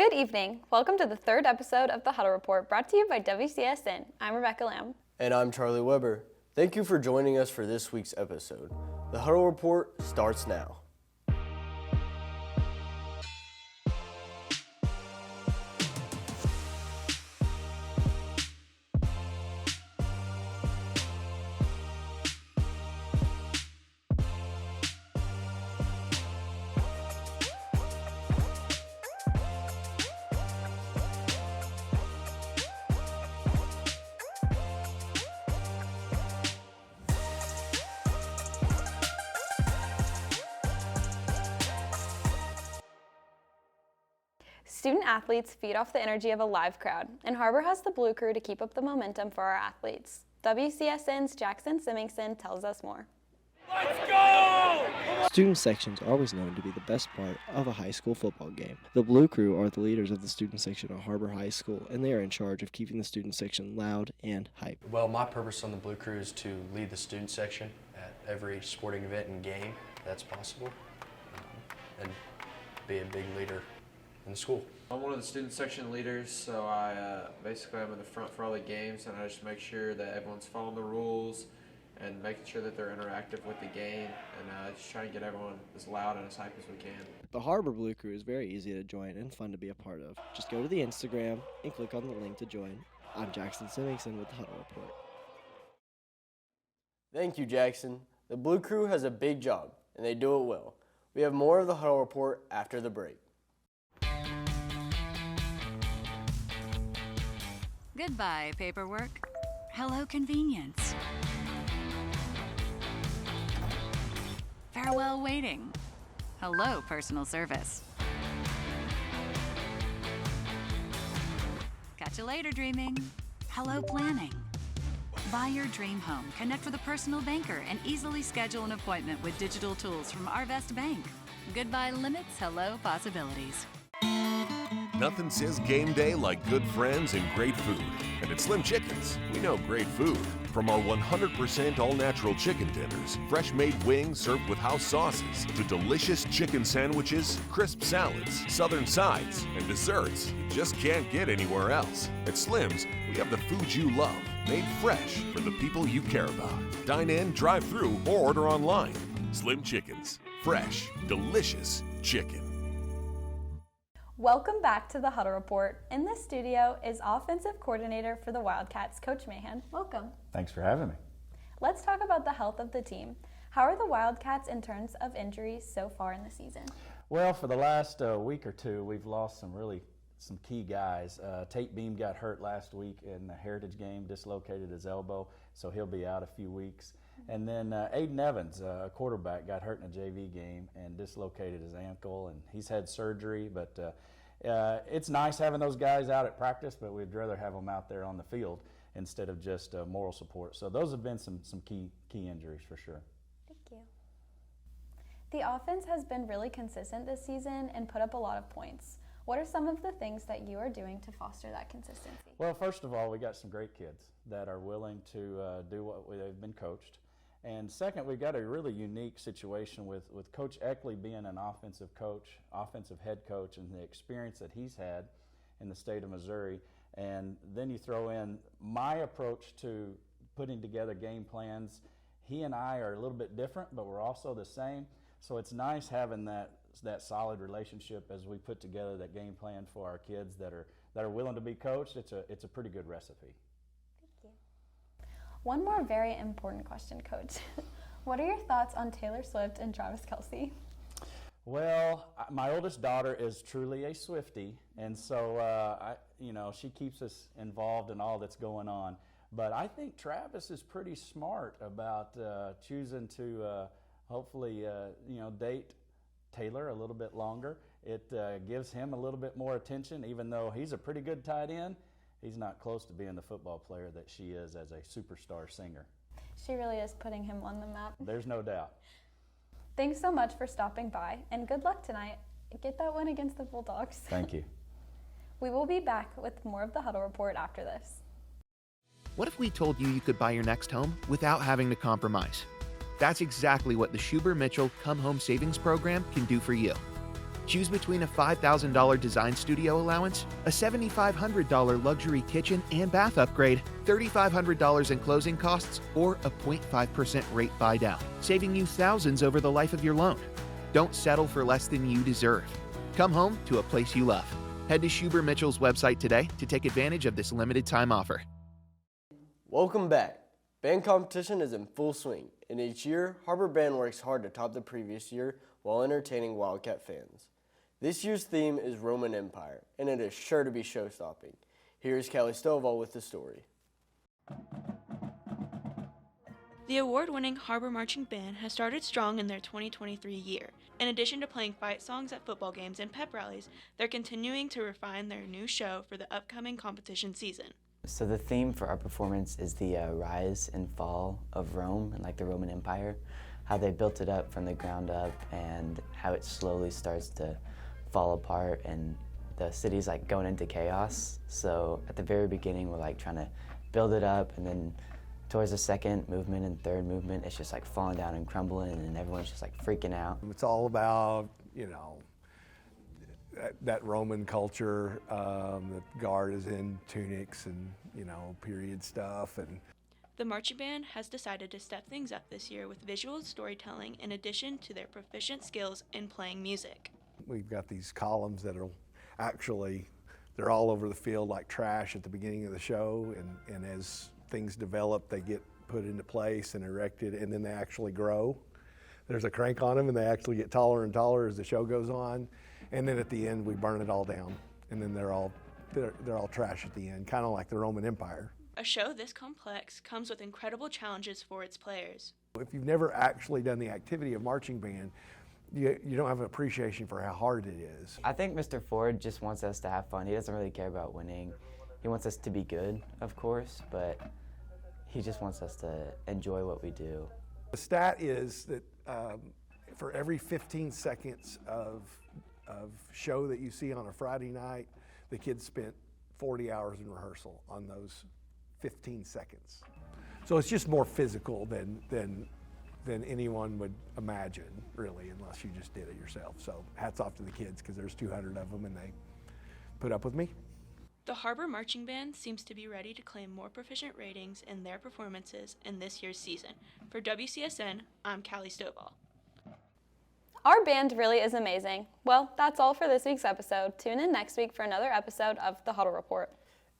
Good evening. Welcome to the third episode of the Huddle Report, brought to you by WCSN. I'm Rebecca Lamb. And I'm Charlie Weber. Thank you for joining us for this week's episode. The Huddle Report starts now. Student athletes feed off the energy of a live crowd, and Har-BER has the Blue Crew to keep up the momentum for our athletes. WCSN's Jackson Siminkson tells us more. Let's go! Student sections are always known to be the best part of a high school football game. The Blue Crew are the leaders of the student section at Har-BER High School, and they are in charge of keeping the student section loud and hype. Well, my purpose on the Blue Crew is to lead the student section at every sporting event and game that's possible, and be a big leader in the school. I'm one of the student section leaders, so basically I'm in the front for all the games, and I just make sure that everyone's following the rules and making sure that they're interactive with the game, and just trying to get everyone as loud and as hype as we can. The Har-BER Blue Crew is very easy to join and fun to be a part of. Just go to the Instagram and click on the link to join. I'm Jackson Siminkson with the Huddle Report. Thank you, Jackson. The Blue Crew has a big job, and they do it well. We have more of the Huddle Report after the break. Goodbye, paperwork. Hello, convenience. Farewell, waiting. Hello, personal service. Catch you later, dreaming. Hello, planning. Buy your dream home, connect with a personal banker, and easily schedule an appointment with digital tools from Arvest Bank. Goodbye limits, hello possibilities. Nothing says game day like good friends and great food. And at Slim Chickens, we know great food. From our 100% all-natural chicken tenders, fresh-made wings served with house sauces, to delicious chicken sandwiches, crisp salads, southern sides, and desserts you just can't get anywhere else. At Slim's, we have the food you love, made fresh for the people you care about. Dine in, drive through, or order online. Slim Chickens. Fresh, delicious chicken. Welcome back to the Huddle Report. In this studio is offensive coordinator for the Wildcats, Coach Mahan. Welcome. Thanks for having me. Let's talk about the health of the team. How are the Wildcats in terms of injuries so far in the season? Well, for the last week or two, we've lost some key guys. Tate Beam got hurt last week in the Heritage game, dislocated his elbow, so he'll be out a few weeks. And then Aiden Evans, a quarterback, got hurt in a JV game and dislocated his ankle, and he's had surgery. But it's nice having those guys out at practice, but we'd rather have them out there on the field instead of just moral support. So those have been some key injuries for sure. Thank you. The offense has been really consistent this season and put up a lot of points. What are some of the things that you are doing to foster that consistency? Well, first of all, we got some great kids that are willing to do what they've been coached. And second, we've got a really unique situation with Coach Eckley being an offensive coach, offensive head coach, and the experience that he's had in the state of Missouri. And then you throw in my approach to putting together game plans. He and I are a little bit different, but we're also the same. So it's nice having that solid relationship as we put together that game plan for our kids that are willing to be coached. It's a pretty good recipe. One more very important question, Coach. What are your thoughts on Taylor Swift and Travis Kelce? Well, my oldest daughter is truly a Swiftie, and so she keeps us involved in all that's going on. But I think Travis is pretty smart about choosing to hopefully date Taylor a little bit longer. It gives him a little bit more attention, even though he's a pretty good tight end. He's not close to being the football player that she is as a superstar singer. She really is putting him on the map. There's no doubt. Thanks so much for stopping by, and good luck tonight. Get that win against the Bulldogs. Thank you. We will be back with more of the Huddle Report after this. What if we told you could buy your next home without having to compromise? That's exactly what the Huber Mitchell Come Home Savings Program can do for you. Choose between a $5,000 design studio allowance, a $7,500 luxury kitchen and bath upgrade, $3,500 in closing costs, or a 0.5% rate buy down, saving you thousands over the life of your loan. Don't settle for less than you deserve. Come home to a place you love. Head to Huber Mitchell's website today to take advantage of this limited time offer. Welcome back. Band competition is in full swing, and each year, Har-BER Band works hard to top the previous year while entertaining Wildcat fans. This year's theme is Roman Empire, and it is sure to be show-stopping. Here's Kelly Stovall with the story. The award-winning Har-BER Marching Band has started strong in their 2023 year. In addition to playing fight songs at football games and pep rallies, they're continuing to refine their new show for the upcoming competition season. So the theme for our performance is the rise and fall of Rome and like the Roman Empire, how they built it up from the ground up and how it slowly starts to fall apart and the city's like going into chaos. So at the very beginning we're like trying to build it up, and then towards the second movement and third movement it's just like falling down and crumbling and everyone's just like freaking out. It's all about, that Roman culture. The guard is in tunics and, period stuff. And the marching band has decided to step things up this year with visual storytelling in addition to their proficient skills in playing music. We've got these columns that are they're all over the field like trash at the beginning of the show, and as things develop they get put into place and erected, and then they actually grow. There's a crank on them and they actually get taller and taller as the show goes on, and then at the end we burn it all down, and then they're all trash at the end, kind of like the Roman Empire. A show this complex comes with incredible challenges for its players. If you've never actually done the activity of marching band, you don't have an appreciation for how hard it is. I think Mr. Ford just wants us to have fun. He doesn't really care about winning. He wants us to be good, of course, but he just wants us to enjoy what we do. The stat is that for every 15 seconds of show that you see on a Friday night, the kids spent 40 hours in rehearsal on those 15 seconds. So it's just more physical than anyone would imagine, really, unless you just did it yourself. So hats off to the kids, because there's 200 of them and they put up with me. The Har-BER Marching Band seems to be ready to claim more proficient ratings in their performances in this year's season. For WCSN, I'm Callie Stovall. Our band really is amazing. Well, that's all for this week's episode. Tune in next week for another episode of the Huddle Report.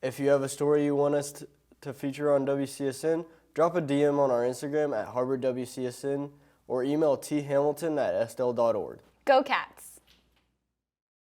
If you have a story you want us to feature on WCSN, drop a DM on our Instagram at HAR-BER WCSN or email thamilton@sdel.org. Go Cats!